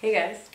Hey guys,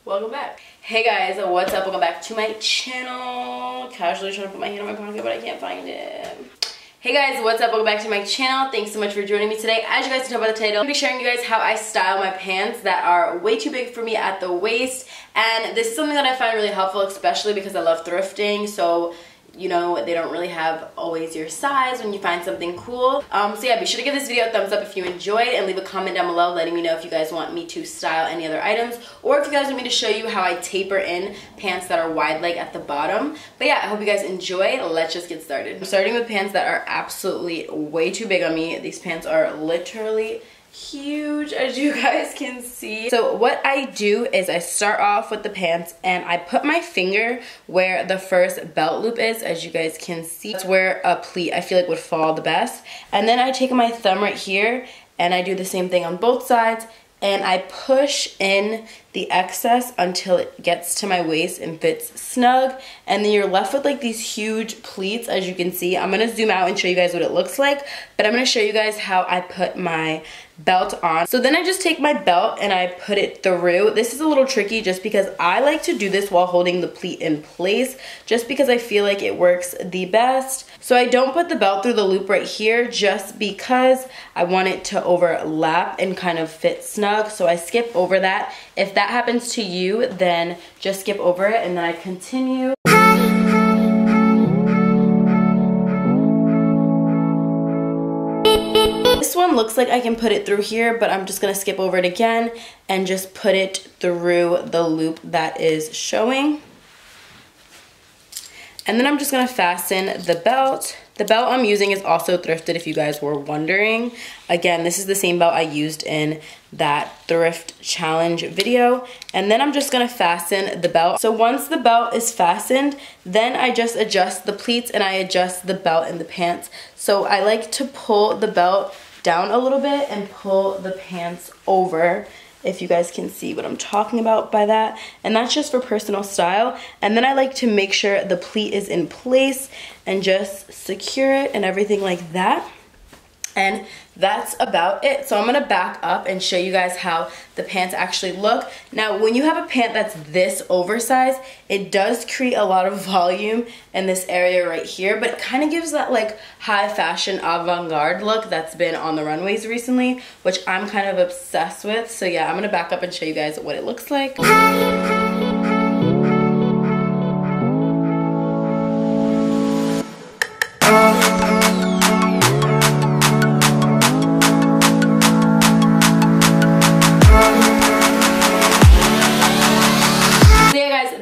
welcome back. Hey guys, what's up? Welcome back to my channel. Casually trying to put my hand in my pocket, but I can't find it. Hey guys, what's up? Welcome back to my channel. Thanks so much for joining me today. As you guys can tell by the title, I'm going to be showing you guys how I style my pants that are way too big for me at the waist. And this is something that I find really helpful, especially because I love thrifting. So, you know, they don't really have always your size when you find something cool. So yeah, be sure to give this video a thumbs up if you enjoyed, and leave a comment down below letting me know if you guys want me to style any other items, or if you guys want me to show you how I taper in pants that are wide leg at the bottom. But yeah, I hope you guys enjoy. Let's just get started. I'm starting with pants that are absolutely way too big on me. These pants are literally huge, as you guys can see. So what I do is I start off with the pants and I put my finger where the first belt loop is, as you guys can see. That's where a pleat I feel like would fall the best. And then I take my thumb right here and I do the same thing on both sides, and I push in the excess until it gets to my waist and fits snug, and then you're left with like these huge pleats, as you can see. I'm gonna zoom out and show you guys what it looks like, but I'm gonna show you guys how I put my belt on. So then I just take my belt and I put it through. This is a little tricky just because I like to do this while holding the pleat in place, just because I feel like it works the best. So I don't put the belt through the loop right here just because I want it to overlap and kind of fit snug. So I skip over that. If that happens to you, then just skip over it and then I continue. This one looks like I can put it through here, but I'm just gonna skip over it again and just put it through the loop that is showing. And then I'm just gonna fasten the belt. The belt I'm using is also thrifted, if you guys were wondering. Again, this is the same belt I used in that thrift challenge video. And then I'm just gonna fasten the belt. So once the belt is fastened, then I just adjust the pleats and I adjust the belt in the pants. So I like to pull the belt down a little bit and pull the pants over, if you guys can see what I'm talking about by that. And that's just for personal style. And then I like to make sure the pleat is in place and just secure it and everything like that. And that's about it. So I'm gonna back up and show you guys how the pants actually look. Now, when you have a pant that's this oversized, it does create a lot of volume in this area right here, but it kind of gives that like high fashion avant-garde look that's been on the runways recently, which I'm kind of obsessed with. So yeah, I'm gonna back up and show you guys what it looks like.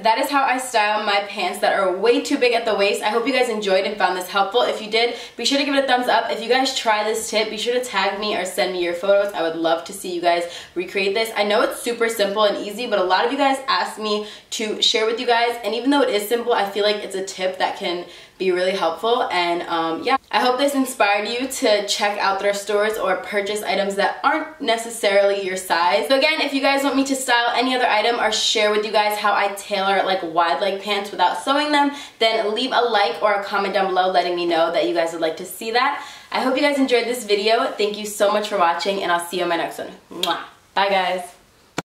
That is how I style my pants that are way too big at the waist. I hope you guys enjoyed and found this helpful. If you did, be sure to give it a thumbs up. If you guys try this tip, be sure to tag me or send me your photos. I would love to see you guys recreate this. I know it's super simple and easy, but a lot of you guys asked me to share with you guys, and even though it is simple, I feel like it's a tip that can be really helpful. And yeah, I hope this inspired you to check out thrift stores or purchase items that aren't necessarily your size. So again, if you guys want me to style any other item or share with you guys how I tailor like wide leg pants without sewing them, then leave a like or a comment down below letting me know that you guys would like to see that. I hope you guys enjoyed this video. Thank you so much for watching, and I'll see you in my next one. Mwah. Bye guys.